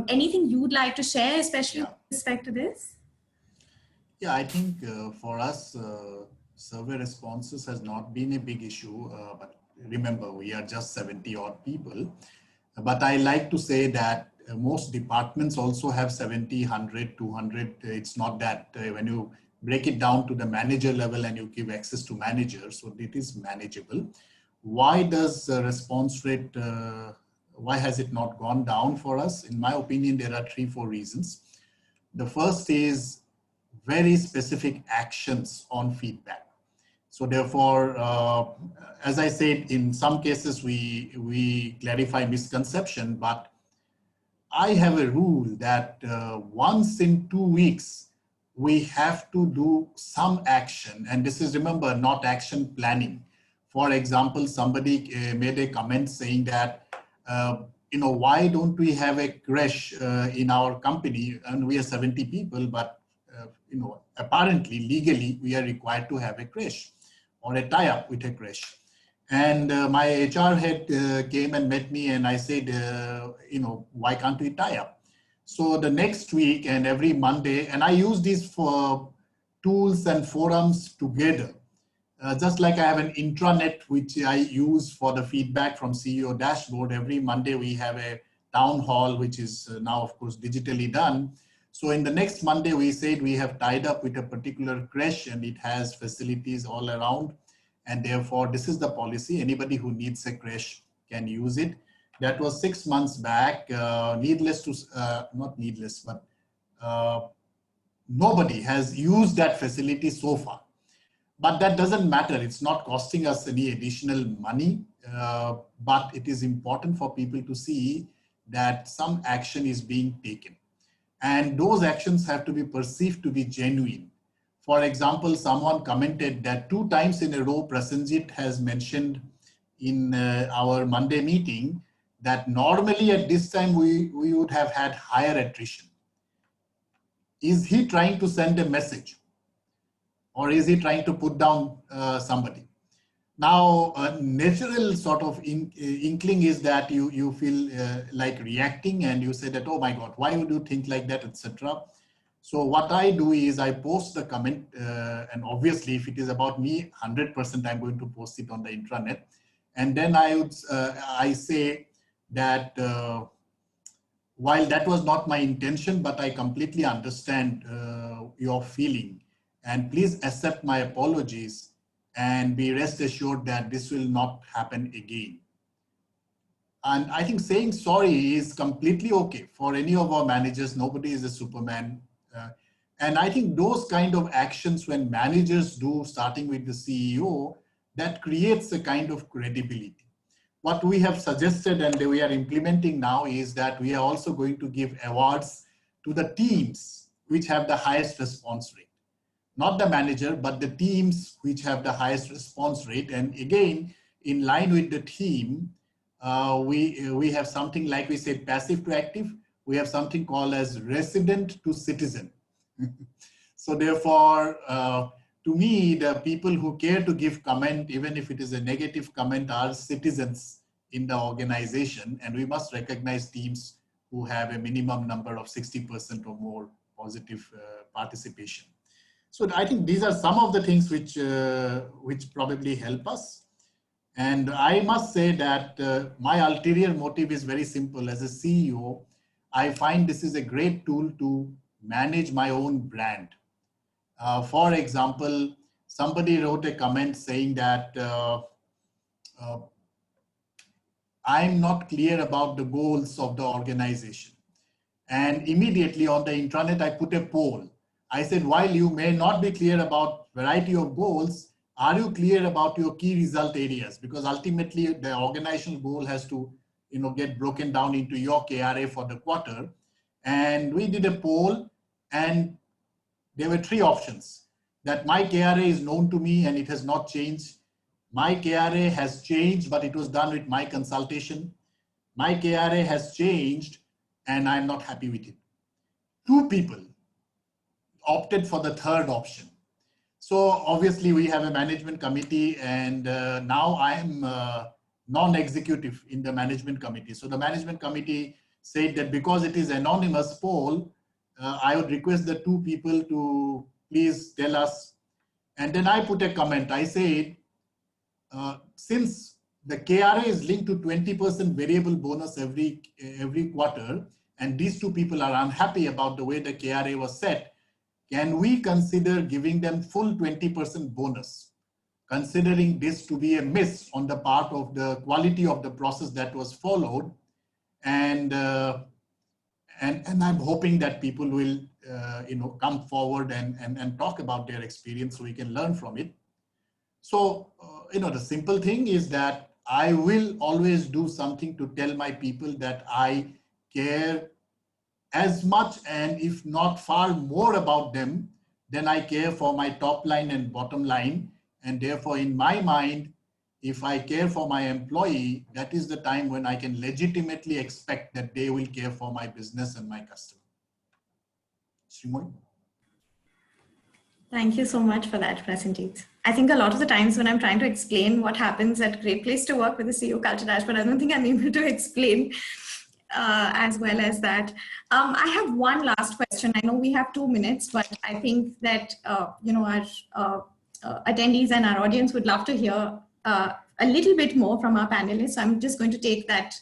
Speaker 1: Anything you'd like to share, especially with respect to this?
Speaker 4: Yeah, I think for us, survey responses has not been a big issue, but remember, we are just 70 odd people. But I like to say that most departments also have 70, 100, 200. It's not that when you break it down to the manager level and you give access to managers, so it is manageable. Why does response rate, why has it not gone down for us? In my opinion, there are 3-4 reasons. The first is very specific actions on feedback. So therefore, as I said, in some cases, we clarify misconception, but I have a rule that once in 2 weeks, we have to do some action. And this is, remember, not action planning. For example, somebody made a comment saying that, why don't we have a crash in our company? And we are 70 people, but apparently legally we are required to have a crash or a tie-up with a crash. And my HR head came and met me, and I said, why can't we tie up? So the next week and every Monday, and I use these for tools and forums together. Just like I have an intranet, which I use for the feedback from CEO dashboard. Every Monday we have a town hall, which is now, of course, digitally done. So in the next Monday, we said we have tied up with a particular creche and it has facilities all around. And therefore, this is the policy. Anybody who needs a creche can use it. That was 6 months back. Not needless, but nobody has used that facility so far. But that doesn't matter. It's not costing us any additional money. But it is important for people to see that some action is being taken. And those actions have to be perceived to be genuine. For example, someone commented that 2 times in a row, Prasenjit has mentioned in our Monday meeting that normally at this time we would have had higher attrition. Is he trying to send a message? Or is he trying to put down somebody? Now, a natural sort of inkling is that you feel like reacting, and you say that, oh my God, why would you think like that, etc. So what I do is I post the comment, and obviously if it is about me, 100% I'm going to post it on the intranet. And then I say that while that was not my intention, but I completely understand your feeling, and please accept my apologies and be rest assured that this will not happen again. And I think saying sorry is completely okay for any of our managers. Nobody is a Superman. And I think those kind of actions when managers do, starting with the CEO, that creates a kind of credibility. What we have suggested and we are implementing now is that we are also going to give awards to the teams which have the highest response rate. Not the manager, but the teams which have the highest response rate. And again, in line with the team, we have something like we said, passive to active. We have something called as resident to citizen. So therefore, to me, the people who care to give comment, even if it is a negative comment, are citizens in the organization. And we must recognize teams who have a minimum number of 60% or more positive participation. So I think these are some of the things which probably help us. And I must say that my ulterior motive is very simple. As a CEO, I find this is a great tool to manage my own brand. For example, somebody wrote a comment saying that I'm not clear about the goals of the organization. And immediately on the intranet, I put a poll. I said, while you may not be clear about variety of goals, are you clear about your key result areas? Because ultimately the organizational goal has to get broken down into your KRA for the quarter. And we did a poll, and there were 3 options: that my KRA is known to me and it has not changed. My KRA has changed, but it was done with my consultation. My KRA has changed and I'm not happy with it. 2 people opted for the 3rd option. So obviously we have a management committee, and now I am non-executive in the management committee. So the management committee said that because it is anonymous poll, I would request the 2 people to please tell us. And then I put a comment. I said, since the KRA is linked to 20% variable bonus every quarter, and these 2 people are unhappy about the way the KRA was set, can we consider giving them full 20% bonus, considering this to be a miss on the part of the quality of the process that was followed? And I'm hoping that people will come forward and talk about their experience so we can learn from it. So the simple thing is that I will always do something to tell my people that I care as much, and if not far more, about them than I care for my top line and bottom line. And therefore, in my mind, if I care for my employee, that is the time when I can legitimately expect that they will care for my business and my customer. Srimoy?
Speaker 1: Thank you so much for that, Prasenjit. I think a lot of the times when I'm trying to explain what happens at Great Place to Work with the CEO Culture Dashboard, I don't think I'm able to explain as well as that. I have one last question. I know we have 2 minutes, but I think that our attendees and our audience would love to hear a little bit more from our panelists. So I'm just going to take that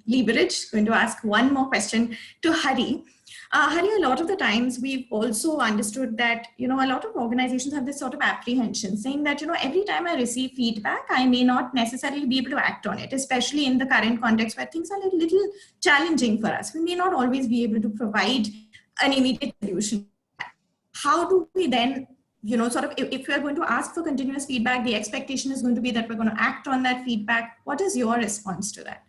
Speaker 1: leverage, going to ask one more question to Hari. Hari, a lot of the times we've also understood that, a lot of organizations have this sort of apprehension saying that, every time I receive feedback, I may not necessarily be able to act on it, especially in the current context where things are a little challenging for us. We may not always be able to provide an immediate solution. How do we then, sort of, if we're going to ask for continuous feedback, the expectation is going to be that we're going to act on that feedback. What is your response to that?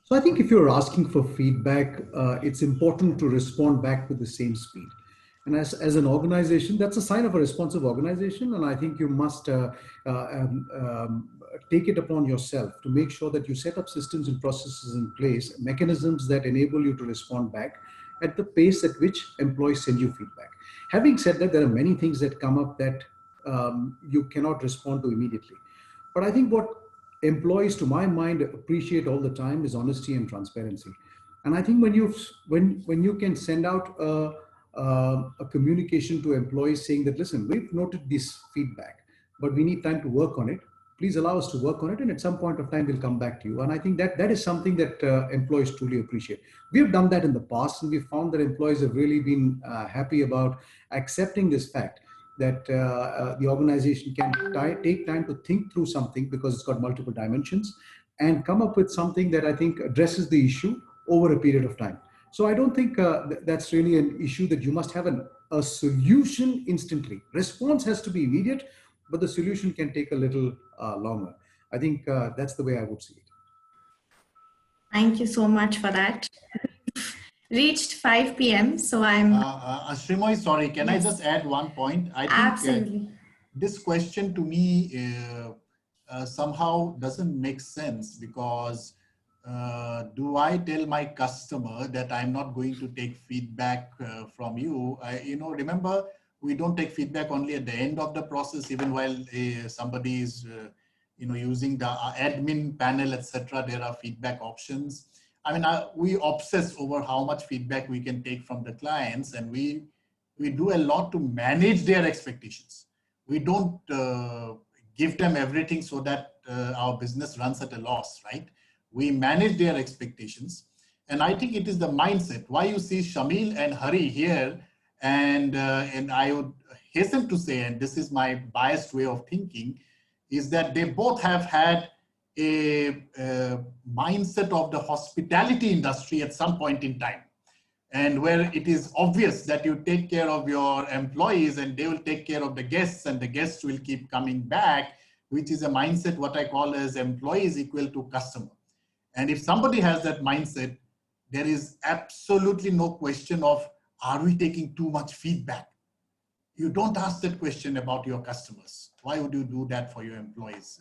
Speaker 3: So I think if you're asking for feedback, it's important to respond back with the same speed. And as an organization, that's a sign of a responsive organization. And I think you must take it upon yourself to make sure that you set up systems and processes in place, mechanisms that enable you to respond back at the pace at which employees send you feedback. Having said that, there are many things that come up that you cannot respond to immediately. But I think what employees, to my mind, appreciate all the time is honesty and transparency. And I think when you can send out a communication to employees saying that, listen, we've noted this feedback, but we need time to work on it. Please allow us to work on it, and at some point of time, we'll come back to you. And I think that is something that employees truly appreciate. We have done that in the past, and we found that employees have really been happy about accepting this fact that the organization can take time to think through something because it's got multiple dimensions and come up with something that I think addresses the issue over a period of time. So I don't think that's really an issue that you must have a solution instantly. Response has to be immediate, but the solution can take a little longer. I think that's the way I would see it.
Speaker 1: Thank you so much for that. Reached 5 p.m. So I'm...
Speaker 4: Srimoy, sorry, can I just add one point? I think
Speaker 1: Absolutely.
Speaker 4: This question to me somehow doesn't make sense, because do I tell my customer that I'm not going to take feedback from you? Remember, we don't take feedback only at the end of the process, even while somebody is using the admin panel, etc. There are feedback options. I mean, we obsess over how much feedback we can take from the clients, and we do a lot to manage their expectations. We don't give them everything so that our business runs at a loss, right? We manage their expectations. And I think it is the mindset. Why you see Shameel and Hari here, and I would hasten to say, and this is my biased way of thinking, is that they both have had a mindset of the hospitality industry at some point in time, and where it is obvious that you take care of your employees and they will take care of the guests, and the guests will keep coming back, which is a mindset what I call as employees equal to customer. And if somebody has that mindset, there is absolutely no question of, are we taking too much feedback? You don't ask that question about your customers. Why would you do that for your employees?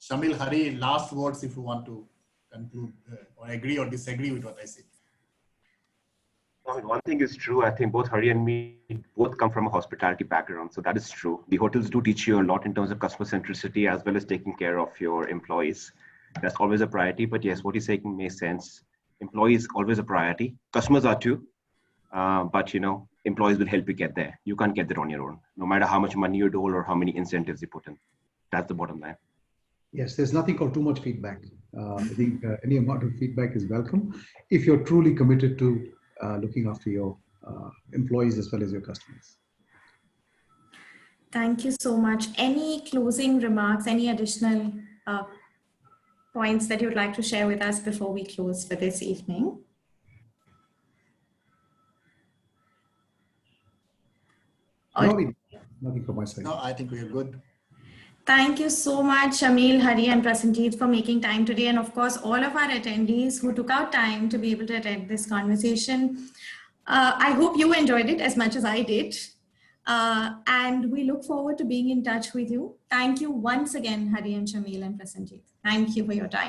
Speaker 4: Shameel, Hari, last words if you want to conclude or agree or disagree with what I said.
Speaker 2: I mean, one thing is true. I think both Hari and me both come from a hospitality background. So that is true. The hotels do teach you a lot in terms of customer centricity as well as taking care of your employees. That's always a priority. But yes, what you're saying makes sense. Employees always a priority. Customers are too. But employees will help you get there. You can't get there on your own, no matter how much money you dole or how many incentives you put in. That's the bottom line.
Speaker 3: Yes, there's nothing called too much feedback. I think any amount of feedback is welcome if you're truly committed to looking after your employees as well as your customers.
Speaker 1: Thank you so much. Any closing remarks, any additional points that you'd like to share with us before we close for this evening?
Speaker 3: Nothing from my side.
Speaker 4: No, I think we are good.
Speaker 1: Thank you so much, Shameel, Hari, and Prasenjit, for making time today. And of course, all of our attendees who took out time to be able to attend this conversation. I hope you enjoyed it as much as I did. And we look forward to being in touch with you. Thank you once again, Hari and Shameel and Prasenjit. Thank you for your time.